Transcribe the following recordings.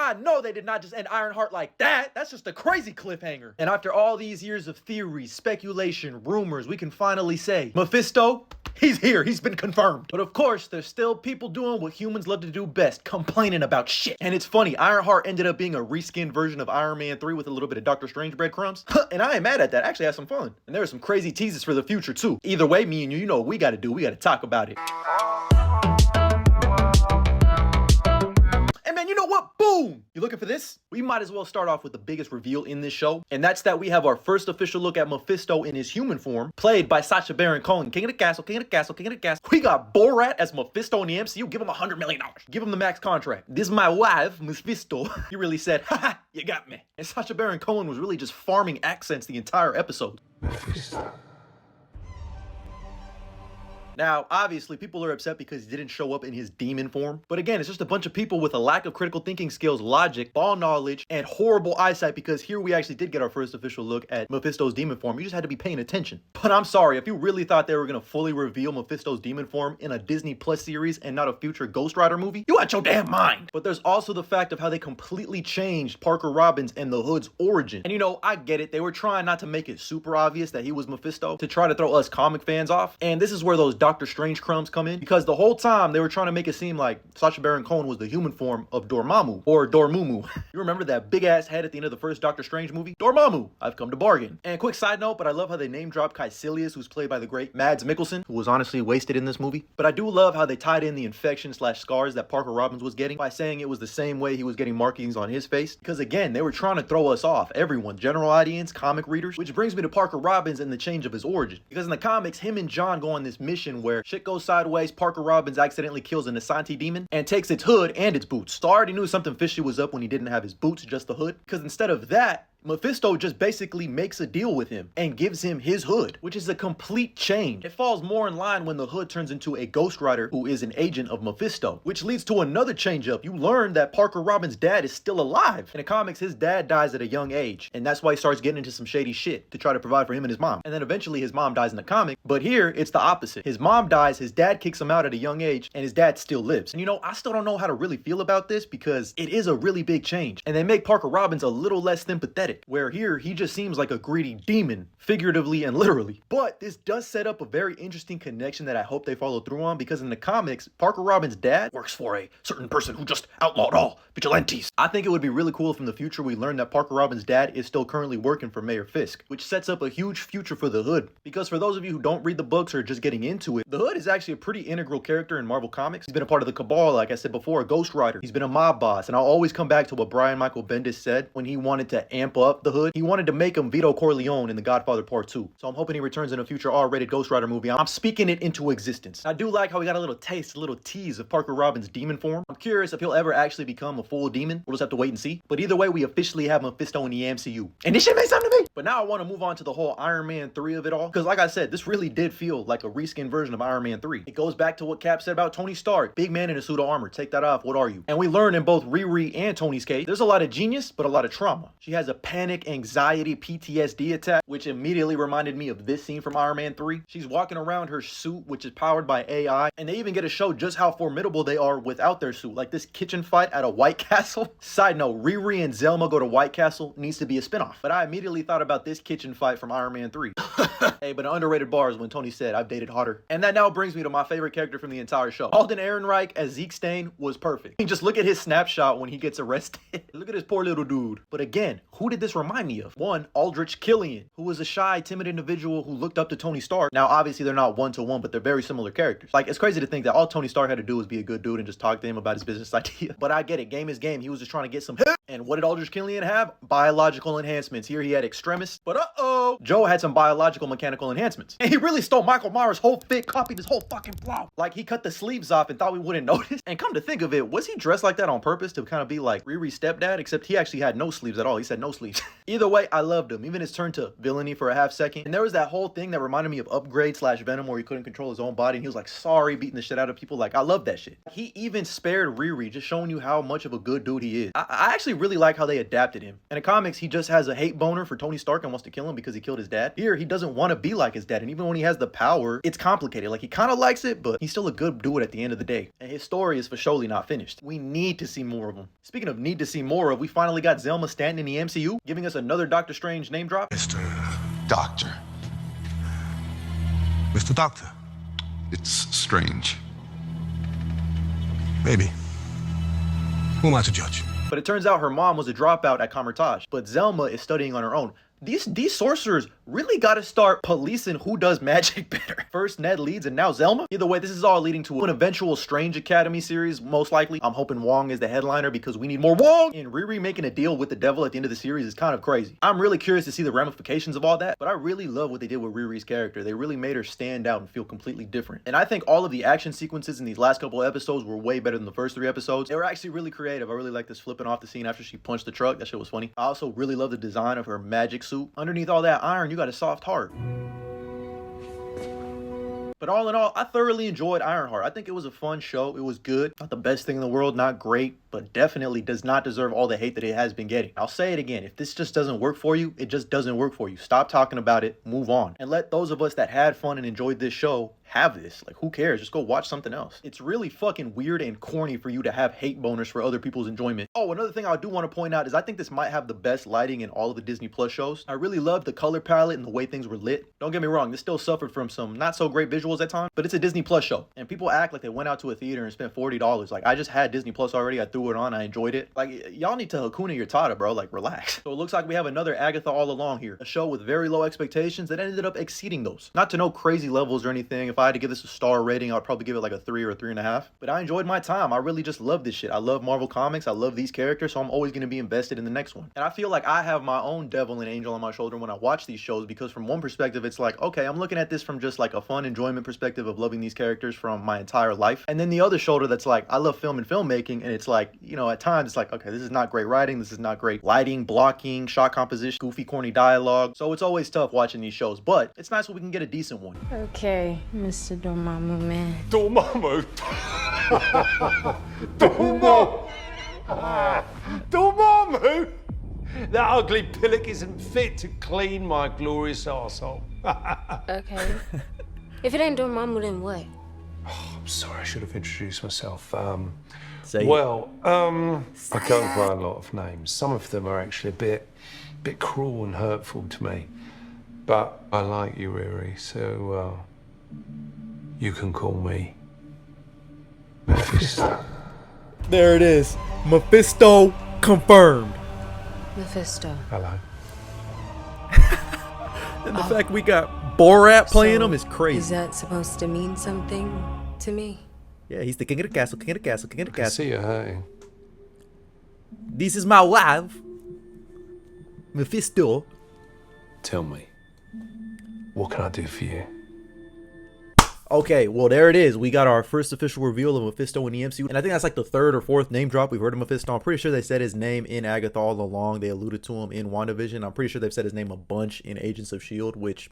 I know they did not just end Ironheart like that. That's just a crazy cliffhanger. And after all these years of theories, speculation, rumors, we can finally say, Mephisto, he's here. He's been confirmed. But of course, there's still people doing what humans love to do best, complaining about shit. And it's funny, Ironheart ended up being a reskinned version of Iron Man 3 with a little bit of Doctor Strange breadcrumbs. And I ain't mad at that. I actually had some fun. And there were some crazy teases for the future too. Either way, me and you know what we gotta do. We gotta talk about it. And man, you know what? Boom! You looking for this? We might as well start off with the biggest reveal in this show. And that's that we have our first official look at Mephisto in his human form, played by Sacha Baron Cohen. King of the castle, king of the castle, king of the castle. We got Borat as Mephisto in the MCU. Give him $100 million. Give him the max contract. This is my wife, Mephisto. He really said, haha, you got me. And Sacha Baron Cohen was really just farming accents the entire episode. Mephisto. Now, obviously, people are upset because he didn't show up in his demon form. But again, it's just a bunch of people with a lack of critical thinking skills, logic, ball knowledge, and horrible eyesight, because here we actually did get our first official look at Mephisto's demon form. You just had to be paying attention. But I'm sorry, if you really thought they were going to fully reveal Mephisto's demon form in a Disney Plus series and not a future Ghost Rider movie, you out your damn mind. But there's also the fact of how they completely changed Parker Robbins and the Hood's origin. And you know, I get it. They were trying not to make it super obvious that he was Mephisto to try to throw us comic fans off. And this is where those Doctor Strange crumbs come in, because the whole time they were trying to make it seem like Sacha Baron Cohen was the human form of Dormammu or Dormumu. You remember that big ass head at the end of the first Doctor Strange movie? Dormammu, I've come to bargain. And quick side note, but I love how they name drop Caecilius, who's played by the great Mads Mikkelsen, who was honestly wasted in this movie. But I do love how they tied in the infection / scars that Parker Robbins was getting by saying it was the same way he was getting markings on his face, because again, they were trying to throw us off, everyone, general audience, comic readers, which brings me to Parker Robbins and the change of his origin. Because in the comics, him and John go on this mission where shit goes sideways. Parker Robbins accidentally kills an Asante demon and takes its hood and its boots. So I already knew something fishy was up when he didn't have his boots, just the hood. Because instead of that, Mephisto just basically makes a deal with him and gives him his hood, which is a complete change. It falls more in line when the hood turns into a Ghost Rider who is an agent of Mephisto, which leads to another change up. You learn that Parker Robbins' dad is still alive. In the comics, his dad dies at a young age, and that's why he starts getting into some shady shit to try to provide for him and his mom. And then eventually his mom dies in the comic, but here it's the opposite. His mom dies, his dad kicks him out at a young age, and his dad still lives. And you know, I still don't know how to really feel about this because it is a really big change. And they make Parker Robbins a little less sympathetic, where here he just seems like a greedy demon, figuratively and literally. But this does set up a very interesting connection that I hope they follow through on, because in the comics, Parker Robbins' dad works for a certain person who just outlawed all vigilantes. I think it would be really cool if in the future we learn that Parker Robbins' dad is still currently working for Mayor Fisk, which sets up a huge future for the Hood. Because for those of you who don't read the books or just getting into it, the Hood is actually a pretty integral character in Marvel Comics. He's been a part of the Cabal, like I said before, a Ghost Rider. He's been a mob boss, and I'll always come back to what Brian Michael Bendis said when he wanted to amp up the Hood. He wanted to make him Vito Corleone in The Godfather Part 2. So I'm hoping he returns in a future R-rated Ghost Rider movie. I'm speaking it into existence. I do like how we got a little taste, a little tease of Parker Robbins' demon form. I'm curious if he'll ever actually become a full demon. We'll just have to wait and see. But either way, we officially have Mephisto in the MCU. And this shit made something to me. But now I want to move on to the whole Iron Man 3 of it all. Because like I said, this really did feel like a reskin version of Iron Man 3. It goes back to what Cap said about Tony Stark. Big man in a suit of armor. Take that off. What are you? And we learn in both Riri and Tony's case, there's a lot of genius, but a lot of trauma. She has a panic, anxiety, PTSD attack, which immediately reminded me of this scene from Iron Man 3. She's walking around her suit, which is powered by AI, and they even get to show just how formidable they are without their suit, like this kitchen fight at a White Castle. Side note, Riri and Zelma go to White Castle needs to be a spinoff, but I immediately thought about this kitchen fight from Iron Man 3. Hey, but an underrated bar is when Tony said, I've dated hotter. And that now brings me to my favorite character from the entire show. Alden Ehrenreich as Zeke Stain was perfect. Just look at his snapshot when he gets arrested. Look at this poor little dude. But again, who did this remind me of? One, Aldrich Killian, who was a shy, timid individual who looked up to Tony Stark. Now, obviously, they're not one-to-one, but they're very similar characters. Like, it's crazy to think that all Tony Stark had to do was be a good dude and just talk to him about his business idea. But I get it. Game is game. He was just trying to get some hit. And what did Aldrich Killian have? Biological enhancements. Here he had extremis. But Joe had some biological mechanical enhancements. And he really stole Michael Myers' whole fit, copied his whole fucking plot. Like, he cut the sleeves off and thought we wouldn't notice. And come to think of it, was he dressed like that on purpose to kind of be like Riri's stepdad? Except he actually had no sleeves at all. He said no sleeves. Either way, I loved him. Even his turn to villainy for a half second. And there was that whole thing that reminded me of Upgrade / Venom, where he couldn't control his own body and he was like sorry, beating the shit out of people. Like, I love that shit. He even spared Riri, just showing you how much of a good dude he is. I actually really like how they adapted him. In the comics, he just has a hate boner for Tony Stark and wants to kill him because he killed his dad. Here, he doesn't doesn't want to be like his dad. And even when he has the power, it's complicated. Like, he kind of likes it, but he's still a good dude at the end of the day. And his story is for surely not finished. We need to see more of him. Speaking of need to see more of, we finally got Zelma Stanton in the MCU, giving us another Doctor Strange name drop. Mr. Doctor. Mr. Doctor. It's strange. Maybe. Who am I to judge? But it turns out her mom was a dropout at Kamertage, but Zelma is studying on her own. These sorcerers really gotta start policing who does magic better. First Ned leads and now Zelma? Either way, this is all leading to an eventual Strange Academy series, most likely. I'm hoping Wong is the headliner because we need more Wong! And Riri making a deal with the devil at the end of the series is kind of crazy. I'm really curious to see the ramifications of all that, but I really love what they did with Riri's character. They really made her stand out and feel completely different. And I think all of the action sequences in these last couple of episodes were way better than the first 3 episodes. They were actually really creative. I really like this flipping off the scene after she punched the truck. That shit was funny. I also really love the design of her magic suit. Underneath all that iron, you got a soft heart. But all in all, I thoroughly enjoyed Ironheart. I think it was a fun show. It was good. Not the best thing in the world, not great, but definitely does not deserve all the hate that it has been getting. I'll say it again. If this just doesn't work for you, it just doesn't work for you. Stop talking about it. Move on. And let those of us that had fun and enjoyed this show have this. Like, who cares? Just go watch something else. It's really fucking weird and corny for you to have hate boners for other people's enjoyment. Oh, another thing I do want to point out is I think this might have the best lighting in all of the Disney Plus shows. I really loved the color palette and the way things were lit. Don't get me wrong, this still suffered from some not so great visuals at times, but it's a Disney Plus show. And people act like they went out to a theater and spent $40. Like, I just had Disney Plus already. I threw it on. I enjoyed it. Like, y'all need to Hakuna your Tada, bro. Like, relax. So it looks like we have another Agatha All Along here. A show with very low expectations that ended up exceeding those. Not to no crazy levels or anything. If I had to give this a star rating, I'd probably give it like a 3 or a 3.5. But I enjoyed my time. I really just love this shit. I love Marvel Comics. I love these characters, so I'm always going to be invested in the next one. And I feel like I have my own devil and angel on my shoulder when I watch these shows, because from one perspective, it's like, okay, I'm looking at this from just like a fun enjoyment perspective of loving these characters from my entire life. And then the other shoulder that's like, I love film and filmmaking, and it's like, you know, at times it's like, okay, this is not great writing. This is not great lighting, blocking, shot composition, goofy, corny dialogue. So it's always tough watching these shows, but it's nice when we can get a decent one. Okay, Mr. Dormammu man. Dormammu? Dormammu? Dormammu? That ugly pillock isn't fit to clean my glorious arsehole. Okay. If it ain't Dormammu, then what? Oh, I'm sorry, I should have introduced myself. I go by a lot of names. Some of them are actually a bit cruel and hurtful to me. But I like you, Riri, so you can call me Mephisto. There it is. Mephisto confirmed. Mephisto. Hello. And the fact we got Borat playing him is crazy. Is that supposed to mean something to me? Yeah, he's the king of the castle, king of the castle, king of the I castle. see you hurting. This is my wife, Mephisto. Tell me, what can I do for you? Okay, well, there it is. We got our first official reveal of Mephisto in the MCU. And I think that's like the 3rd or 4th name drop we've heard of Mephisto. I'm pretty sure they said his name in Agatha All Along. They alluded to him in WandaVision. I'm pretty sure they've said his name a bunch in Agents of S.H.I.E.L.D., which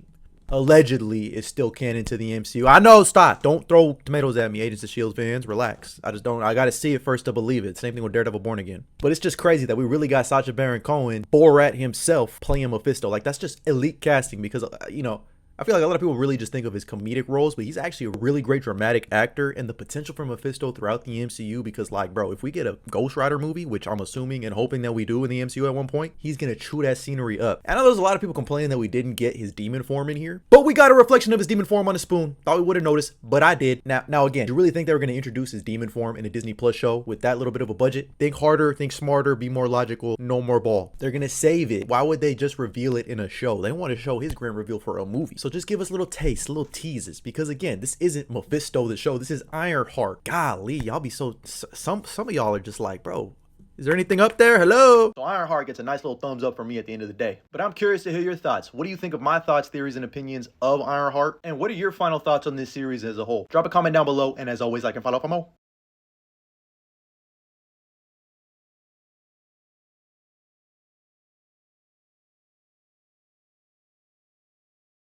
allegedly is still canon to the MCU. I know, stop. Don't throw tomatoes at me, Agents of S.H.I.E.L.D. fans. Relax. I gotta see it first to believe it. Same thing with Daredevil Born Again. But it's just crazy that we really got Sacha Baron Cohen, Borat himself, playing Mephisto. Like, that's just elite casting because, you know, I feel like a lot of people really just think of his comedic roles, but he's actually a really great dramatic actor, and the potential for Mephisto throughout the MCU, because, like, bro, if we get a Ghost Rider movie, which I'm assuming and hoping that we do in the MCU at one point, he's gonna chew that scenery up. I know there's a lot of people complaining that we didn't get his demon form in here, but we got a reflection of his demon form on a spoon. Thought we would have noticed, but I did. Now again, do you really think they were gonna introduce his demon form in a Disney Plus show with that little bit of a budget? Think harder, think smarter, be more logical, no more ball. They're gonna save it. Why would they just reveal it in a show? They want to show his grand reveal for a movie. So just give us little little teases, because again, this isn't Mephisto the show, this is Ironheart. Golly, y'all be so, some of y'all are just like, bro, is there anything up there? Hello? So Ironheart gets a nice little thumbs up from me at the end of the day. But I'm curious to hear your thoughts. What do you think of my thoughts, theories, and opinions of Ironheart? And what are your final thoughts on this series as a whole? Drop a comment down below, and as always, like and follow for more.